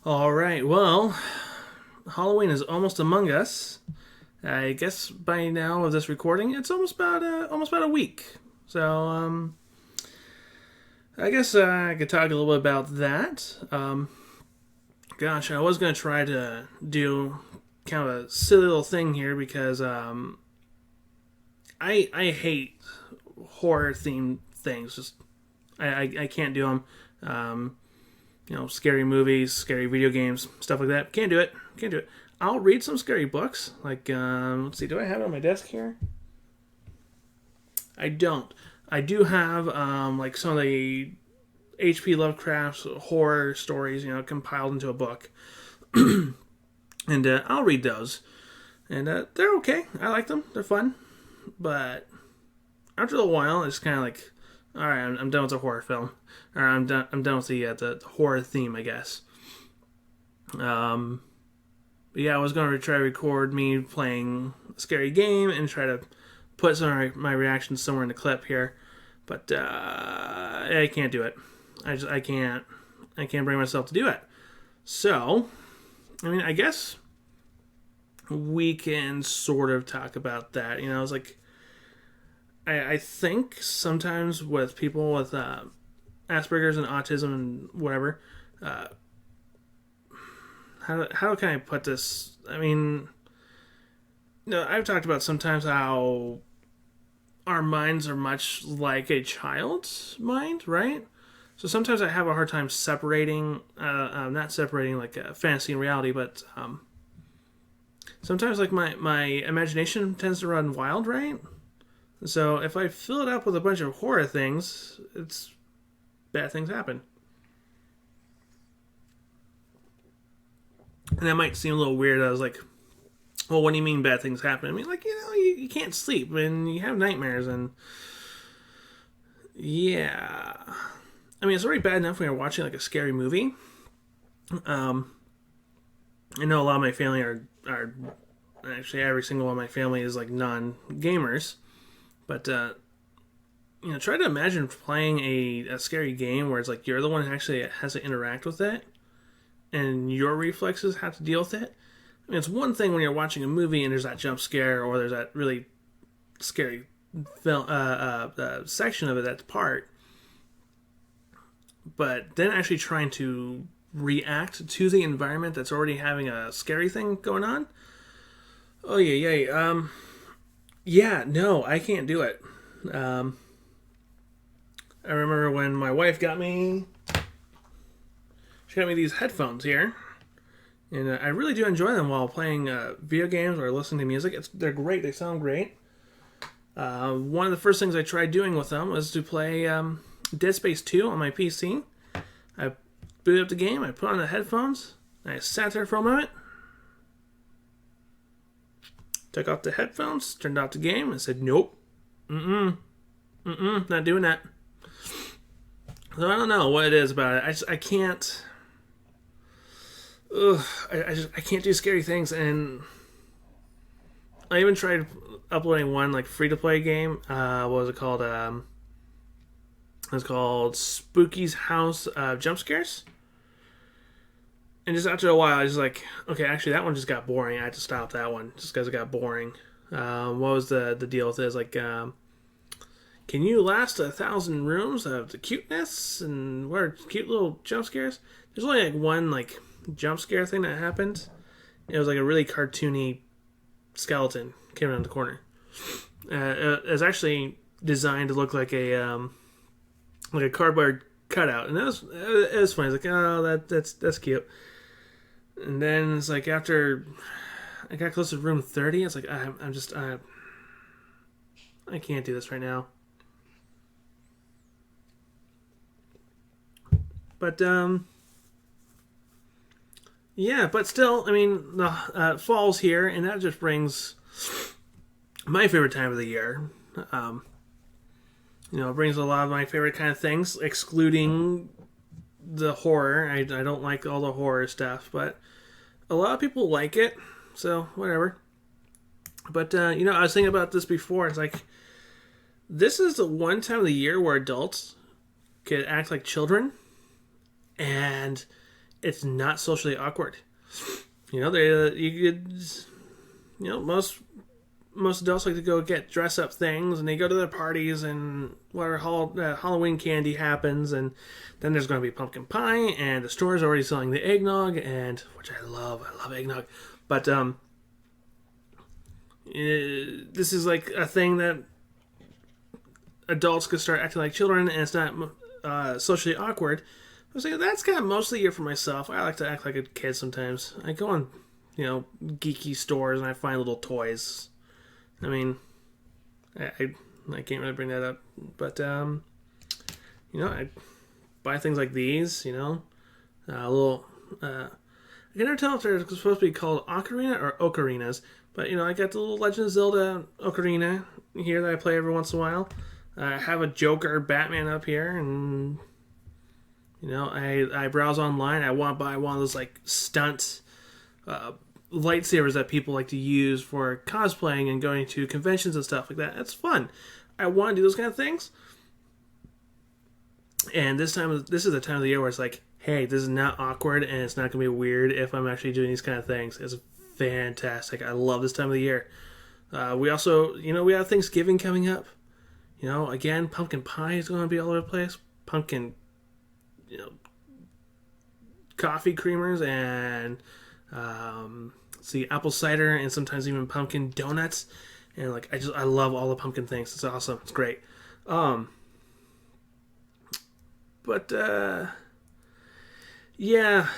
All right. Well, Halloween is almost among us. I guess by now of this recording, it's almost about a week. So I guess I could talk a little bit about that. Gosh, I was gonna try to do kind of a silly little thing here because I hate horror themed things. Just I can't do them. Scary movies, scary video games, stuff like that. Can't do it. Can't do it. I'll read some scary books. Like, let's see, do I have it on my desk here? I don't. I do have, like, some of the H.P. Lovecraft's horror stories, compiled into a book. And I'll read those. And they're okay. I like them. They're fun. But after a while, it's kind of like, all right, I'm done with the horror film, or I'm done with the horror theme, I guess. But yeah, I was going to try to record me playing a scary game and try to put some of my reactions somewhere in the clip here, but I can't do it. I can't bring myself to do it. So, I guess we can sort of talk about that. It's like I think sometimes with people with Asperger's and autism and whatever, how can I put this? I've talked about sometimes how our minds are much like a child's mind, right? So sometimes I have a hard time separating, not separating like fantasy and reality, but sometimes like my imagination tends to run wild, right? So if I fill it up with a bunch of horror things, bad things happen. And that might seem a little weird. I was like, well, what do you mean bad things happen? You can't sleep and you have nightmares and yeah. It's already bad enough when you're watching like a scary movie. I know a lot of my family are actually every single one of my family is like non-gamers. But, try to imagine playing a scary game where it's like you're the one who actually has to interact with it and your reflexes have to deal with it. It's one thing when you're watching a movie and there's that jump scare or there's that really scary film, section of it that's part. But then actually trying to react to the environment that's already having a scary thing going on. Oh, yeah. Yeah, no, I can't do it. I remember when my wife got me these headphones here, and I really do enjoy them while playing video games or listening to music. They're great. They sound great. One of the first things I tried doing with them was to play Dead Space 2 on my PC. I booted up the game, I put on the headphones, and I sat there for a moment, took off the headphones, turned off the game, and said, nope. Not doing that. So I don't know what it is about it. I can't. I can't do scary things, and I even tried uploading one like free to play game. What was it called? It's called Spooky's House Jump Scares. And just after a while, I was like, okay, actually, that one just got boring. I had to stop that one just because it got boring. What was the deal with it? It's like, can you last 1,000 rooms of the cuteness and what are cute little jump scares? There's only like one like jump scare thing that happened. It was like a really cartoony skeleton came around the corner. It was actually designed to look like a cardboard cutout, and it was funny. It's like, oh, that's cute. And then it's like after I got close to room 30, it's like I can't do this right now. But yeah, but still, the fall's here, and that just brings my favorite time of the year. It brings a lot of my favorite kind of things, excluding the horror. I don't like all the horror stuff, but a lot of people like it, so whatever. But, I was thinking about this before. It's like, this is the one time of the year where adults could act like children and it's not socially awkward. You know, they you could, you know, most adults like to go get dress up things, and they go to their parties, and whatever Halloween candy happens, and then there's going to be pumpkin pie, and the store is already selling the eggnog, and which I love eggnog, but this is like a thing that adults could start acting like children, and it's not socially awkward. I was like, that's kind of most of the year for myself. I like to act like a kid sometimes. I go on, you know, geeky stores, and I find little toys. I mean, I can't really bring that up, but you know, I buy things like these. You know, a little. I can never tell if they're supposed to be called ocarina or ocarinas, but you know, I got the little Legend of Zelda ocarina here that I play every once in a while. I have a Joker Batman up here, and you know, I browse online. I want to buy one of those like stunt lightsabers that people like to use for cosplaying and going to conventions and stuff like that. It's fun. I want to do those kind of things. And this is the time of the year where it's like, hey, this is not awkward, and it's not going to be weird if I'm actually doing these kind of things. It's fantastic. I love this time of the year. We also, you know, we have Thanksgiving coming up. You know, again, pumpkin pie is going to be all over the place. Pumpkin, you know, coffee creamers, and apple cider, and sometimes even pumpkin donuts. And like, I love all the pumpkin things. It's awesome. It's great. But yeah,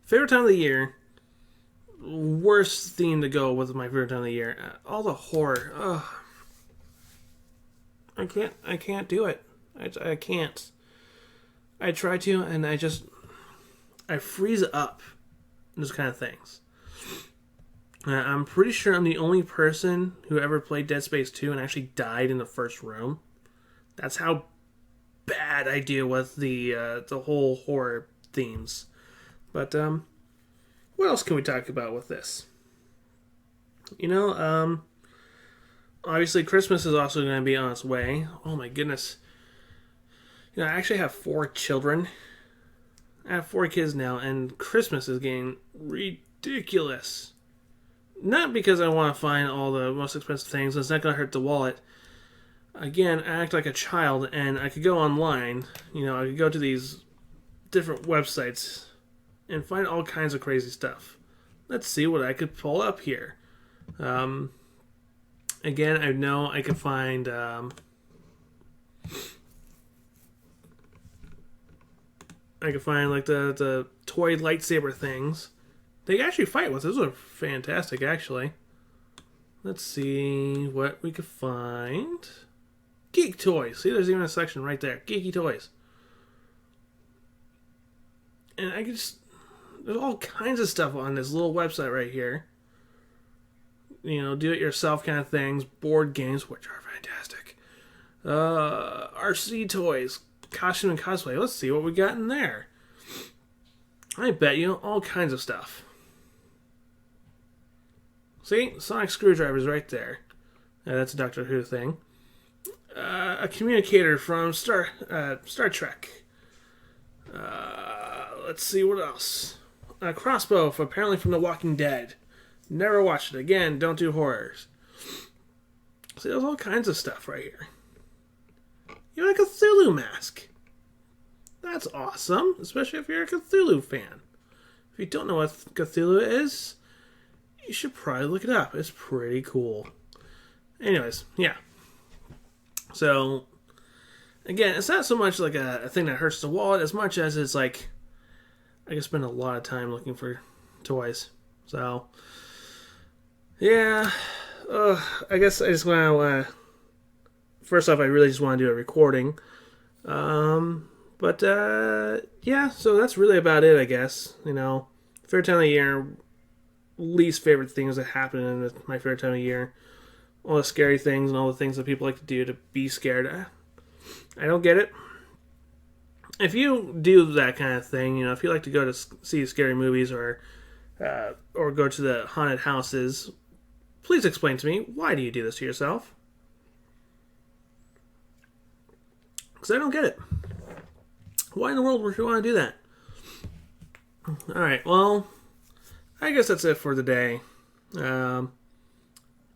favorite time of the year. Worst theme to go with my favorite time of the year. All the horror. Ugh. I can't do it. I can't. I try to, and I freeze up. Those kind of things. I'm pretty sure I'm the only person who ever played Dead Space 2 and actually died in the first room. That's how bad I deal with the whole horror themes. But what else can we talk about with this? You know, obviously Christmas is also going to be on its way. Oh my goodness. You know, I actually have 4 children. I have 4 kids now, and Christmas is getting ridiculous. Not because I want to find all the most expensive things. It's not going to hurt the wallet. Again, I act like a child, and I could go online. You know, I could go to these different websites and find all kinds of crazy stuff. Let's see what I could pull up here. Again, I know I could find... I can find like the toy lightsaber things. They actually fight with. Those are fantastic, actually. Let's see what we could find. Geek toys. See, there's even a section right there. Geeky toys. And I can just... There's all kinds of stuff on this little website right here. You know, do-it-yourself kind of things. Board games, which are fantastic. RC toys. Costume and cosplay. Let's see what we got in there. I bet you all kinds of stuff. See? Sonic screwdrivers right there. That's a Doctor Who thing. A communicator from Star Trek. Let's see what else. A crossbow, apparently from The Walking Dead. Never watched it. Again, don't do horrors. See, there's all kinds of stuff right here. You have a Cthulhu mask. That's awesome, especially if you're a Cthulhu fan. If you don't know what Cthulhu is, you should probably look it up. It's pretty cool. Anyways, yeah. So, again, it's not so much like a thing that hurts the wallet as much as it's like, I can spend a lot of time looking for toys. So, yeah. I guess I just want to... First off, I really just want to do a recording. Yeah, so that's really about it, I guess. You know, favorite time of the year, least favorite things that happen in my favorite time of year. All the scary things and all the things that people like to do to be scared. I don't get it. If you do that kind of thing, you know, if you like to go to see scary movies or go to the haunted houses, please explain to me, why do you do this to yourself? Because I don't get it. Why in the world would you want to do that? Alright, well, I guess that's it for the day.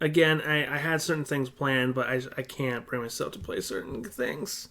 Again, I had certain things planned, but I can't bring myself to play certain things.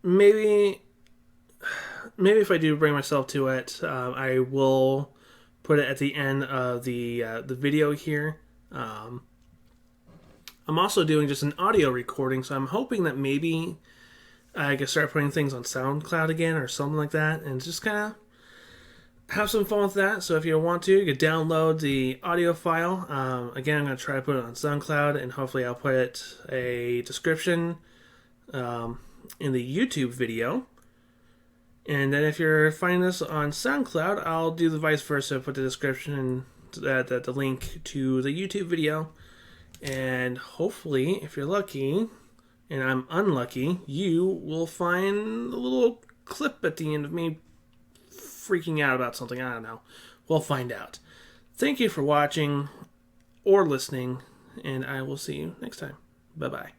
Maybe if I do bring myself to it, I will put it at the end of the video here. I'm also doing just an audio recording, so I'm hoping that maybe I can start putting things on SoundCloud again or something like that, and just kind of have some fun with that. So if you want to, you can download the audio file. Again, I'm going to try to put it on SoundCloud, and hopefully I'll put a description in the YouTube video. And then if you're finding this on SoundCloud, I'll do the vice versa, put the description and the link to the YouTube video. And hopefully, if you're lucky, and I'm unlucky, you will find a little clip at the end of me freaking out about something. I don't know. We'll find out. Thank you for watching or listening, and I will see you next time. Bye-bye.